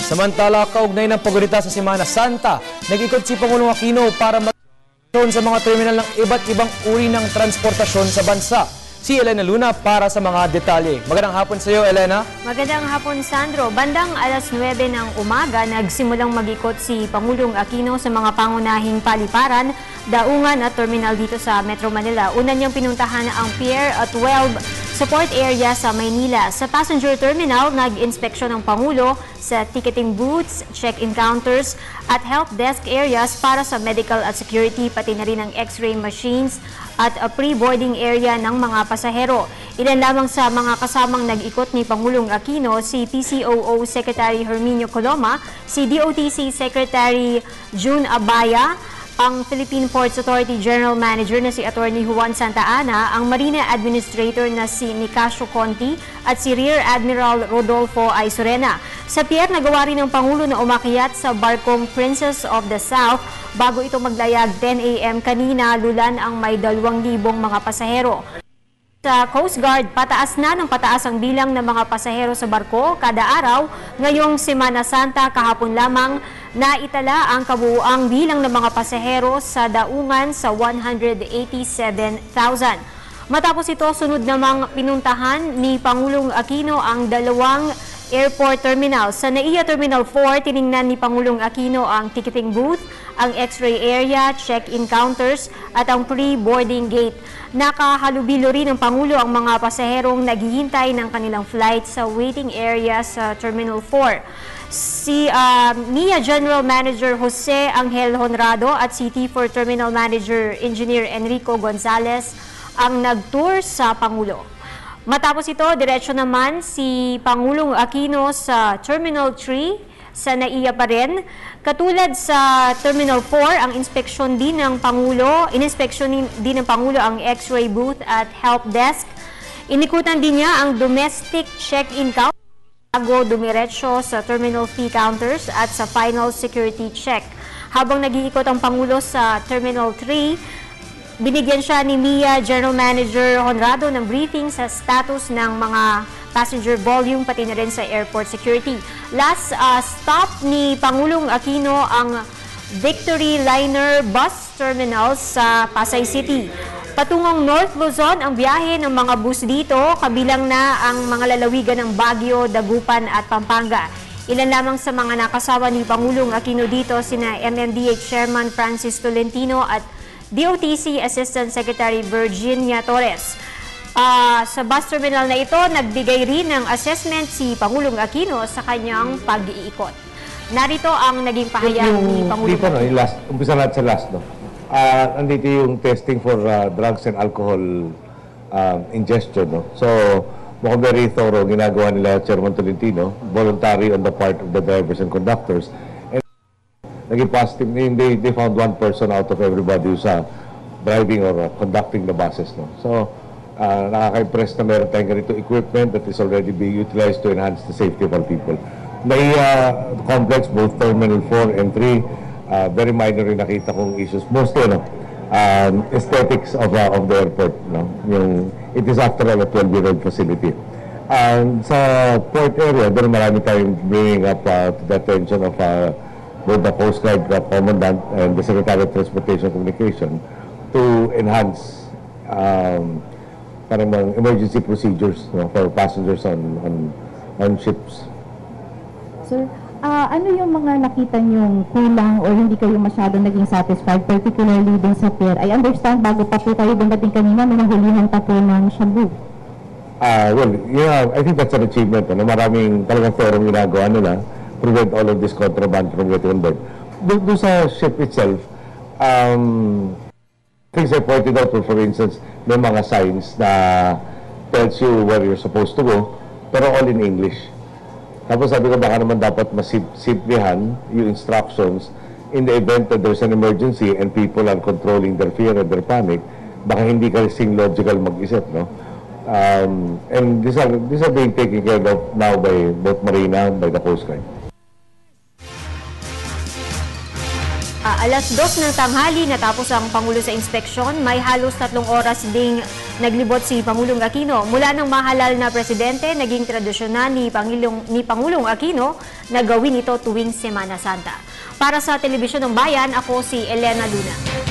Samantala, kaugnay ng pagurita sa Semana Santa, nag-ikot si Pangulong Aquino para mag-aksyon sa mga terminal ng iba't ibang uri ng transportasyon sa bansa. Si Elena Luna para sa mga detalye. Magandang hapon sa iyo, Elena. Magandang hapon, Sandro. Bandang alas 9 ng umaga, nagsimulang mag-ikot si Pangulong Aquino sa mga pangunahing paliparan, daungan at terminal dito sa Metro Manila. Una niyang pinuntahan ang Pier 12 support area sa Maynila. Sa passenger terminal, nag-inspeksyon ng Pangulo sa ticketing booths, check-in counters at help desk areas para sa medical at security, pati na rin ang x-ray machines at a pre-boarding area ng mga pasahero. Ilan lamang sa mga kasamang nag-ikot ni Pangulong Aquino, si PCOO Secretary Herminio Coloma, si DOTC Secretary June Abaya, ang Philippine Ports Authority General Manager na si Attorney Juan Santa Ana, ang Marina Administrator na si Nicasio Conti at si Rear Admiral Rodolfo Aisurena. Sa pier, nagawa rin ng Pangulo na umakyat sa barkong Princess of the South bago ito maglayag 10 a.m. kanina, lulan ang may 2,000 mga pasahero. Sa Coast Guard, pataas na ng pataas ang bilang ng mga pasahero sa barko kada araw. Ngayong Semana Santa, kahapon lamang, naitala ang kabuuang bilang ng mga pasahero sa daungan sa 187,000. Matapos ito, sunod namang pinuntahan ni Pangulong Aquino ang dalawang airport terminal. Sa NAIA Terminal 4, tiningnan ni Pangulong Aquino ang ticketing booth, ang x-ray area, check-in counters at ang pre-boarding gate. Nakahalubilo rin ng Pangulo ang mga pasaherong naghihintay ng kanilang flight sa waiting area sa Terminal 4. Si NIA General Manager Jose Angel Honrado at si T4 Terminal Manager Engineer Enrico Gonzalez ang nag-tour sa Pangulo. Matapos ito, diretso naman si Pangulong Aquino sa Terminal 3 sa NAIA pa rin. Katulad sa Terminal 4, ang inspeksyon din ng Pangulo, ang X-ray booth at help desk. Inikutan din niya ang domestic check-in counter bago dumiretso sa terminal fee counters at sa final security check. Habang nag-iikot ang Pangulo sa Terminal 3, binigyan siya ni NIA General Manager Honrado ng briefing sa status ng mga passenger volume pati na rin sa airport security. Last stop ni Pangulong Aquino ang Victory Liner Bus Terminal sa Pasay City. Patungong North Luzon ang biyahe ng mga bus dito, kabilang na ang mga lalawigan ng Baguio, Dagupan at Pampanga. Ilan lamang sa mga nakasama ni Pangulong Aquino dito sina MMDH Chairman Francis Tolentino at DOTC Assistant Secretary Virginia Torres. Sa bus terminal na ito, nagbigay rin ng assessment si Pangulong Aquino sa kanyang pag-iikot. Narito ang naging pahayag ni Pangulong Aquino. Umpisa natin sa last. Andito yung testing for drugs and alcohol ingestion. No? So, mukhang very thorough ginagawa nila Chairman Tolentino, voluntary on the part of the drivers and conductors. Naging positive, they found one person out of everybody who's driving or conducting the buses. No? So, nakaka-impress na meron tayong ganito equipment that is already being utilized to enhance the safety of our people. May complex, both Terminal 4 and 3, very minor rin nakita kong issues. Mostly, aesthetics of the airport. No? It is after all a 12-year-old facility. Sa port area, doon marami tayong bringing up to the attention of both the Coast Guard Commandant and the Secretary of Transportation and Communication to enhance parang emergency procedures for passengers on ships. Sir, ano yung mga nakita niyong kulang o hindi kayo masyadong naging satisfied, particularly din sa pier? I understand bago pa po kayo dumating kanina, may nahulihan pa po ng shabu. Well, yeah, I think that's an achievement. Maraming talagang forum ginagawa nila prevent all of this contraband from getting on board. Doon sa ship itself, things I pointed out, for instance, may mga signs na tells you where you're supposed to go, pero all in English. Tapos sabi ko, baka naman dapat masimplihan yung instructions in the event that there's an emergency and people are controlling their fear and their panic, baka hindi kasing logical mag-isip, no? And these are being taken care of now by both Marina and by the Coast Guard. Alas 2 ng tanghali natapos ang Pangulo sa inspeksyon. May halos 3 oras ding naglibot si Pangulong Aquino. Mula ng mahalal na presidente, naging tradisyonan ni Pangulong Aquino na gawin ito tuwing Semana Santa. Para sa Telebisyon ng Bayan, ako si Elena Luna.